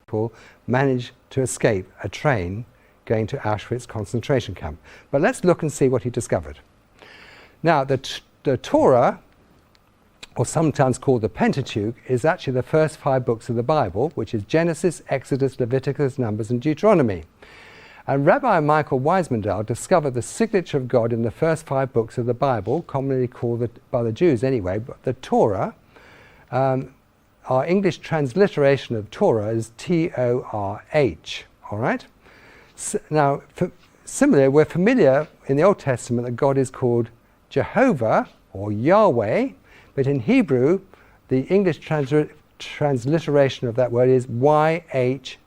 people manage to escape a train going to Auschwitz concentration camp. But let's look and see what he discovered. Now, the Torah, or sometimes called the Pentateuch, is actually the first 5 books of the Bible, which is Genesis, Exodus, Leviticus, Numbers, and Deuteronomy. And Rabbi Michael Weismandahl discovered the signature of God in the first 5 books of the Bible, commonly called, by the Jews anyway, but the Torah. Our English transliteration of Torah is T-O-R-H, all right? Now, similarly, we're familiar in the Old Testament that God is called Jehovah, or Yahweh, but in Hebrew, the English transliteration of that word is Y-H-W-H.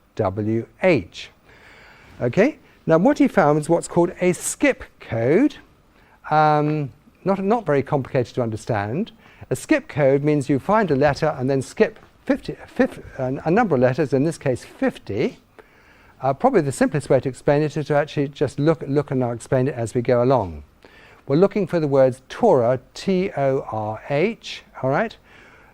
Okay, now what he found was what's called a skip code, not very complicated to understand. A skip code means you find a letter and then skip a number of letters, in this case 50. Probably the simplest way to explain it is to actually just look and I'll explain it as we go along. We're looking for the words Torah, T-O-R-H, all right?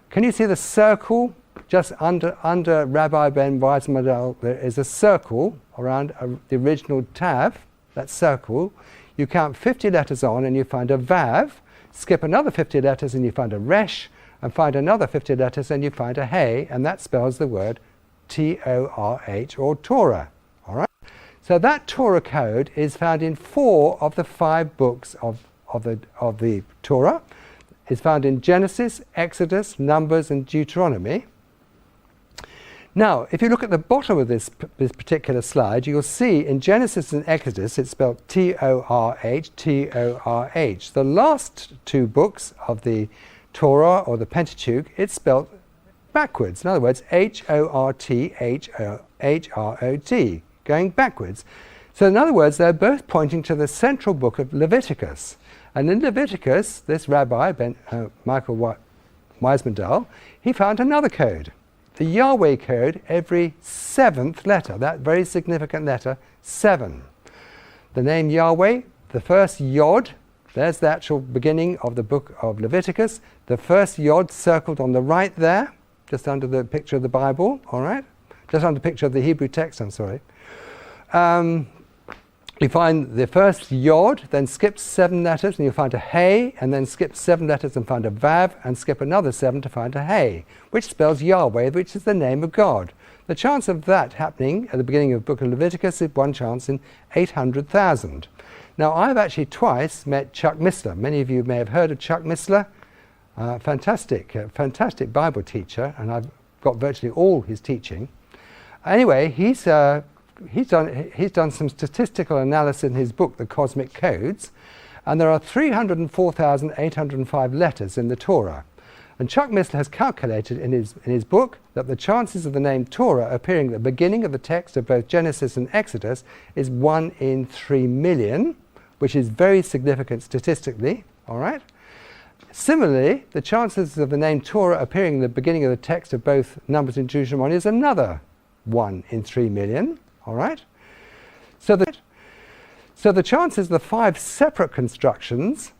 Can you see the circle just under Rabbi Ben Weismandahl? There is a circle around the original Tav, that circle. You count 50 letters on and you find a Vav, skip another 50 letters and you find a Resh, and find another 50 letters and you find a Hey, and that spells the word T-O-R-H, or Torah, all right? So that Torah code is found in 4 of the 5 books of the Torah. It's found in Genesis, Exodus, Numbers, and Deuteronomy. Now, if you look at the bottom of this particular slide, you'll see in Genesis and Exodus it's spelled T-O-R-H, T-O-R-H. The last 2 books of the Torah, or the Pentateuch, it's spelled backwards. In other words, H-O-R-T, H-R-O-T, going backwards. So in other words, they're both pointing to the central book of Leviticus. And in Leviticus, this rabbi, Michael Weismandahl, he found another code. The Yahweh code, every 7th letter, that very significant letter, 7. The name Yahweh, the first Yod, there's the actual beginning of the book of Leviticus. The first Yod circled on the right there, just under the picture of the Bible, all right? Just under the picture of the Hebrew text, I'm sorry. You find the first Yod, then skip 7 letters, and you find a Hey, and then skip 7 letters and find a Vav, and skip another 7 to find a Hey, which spells Yahweh, which is the name of God. The chance of that happening at the beginning of the book of Leviticus is 1 chance in 800,000. Now, I've actually twice met Chuck Missler. Many of you may have heard of Chuck Missler. Fantastic Bible teacher, and I've got virtually all his teaching. Anyway, he's done some statistical analysis in his book, The Cosmic Codes, and there are 304,805 letters in the Torah. And Chuck Missler has calculated in his book that the chances of the name Torah appearing at the beginning of the text of both Genesis and Exodus is 1 in 3 million, which is very significant statistically, all right? Similarly, the chances of the name Torah appearing in the beginning of the text of both Numbers and Deuteronomy is another 1 in 3 million, all right? So the chances of the 5 separate constructions,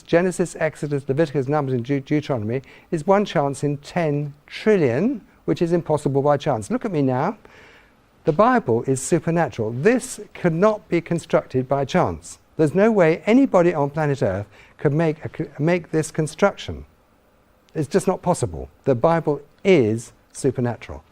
Genesis, Exodus, Leviticus, Numbers, and Deuteronomy, is 1 chance in 10 trillion, which is impossible by chance. Look at me now. The Bible is supernatural. This could not be constructed by chance. There's no way anybody on planet Earth could make this construction. It's just not possible. The Bible is supernatural.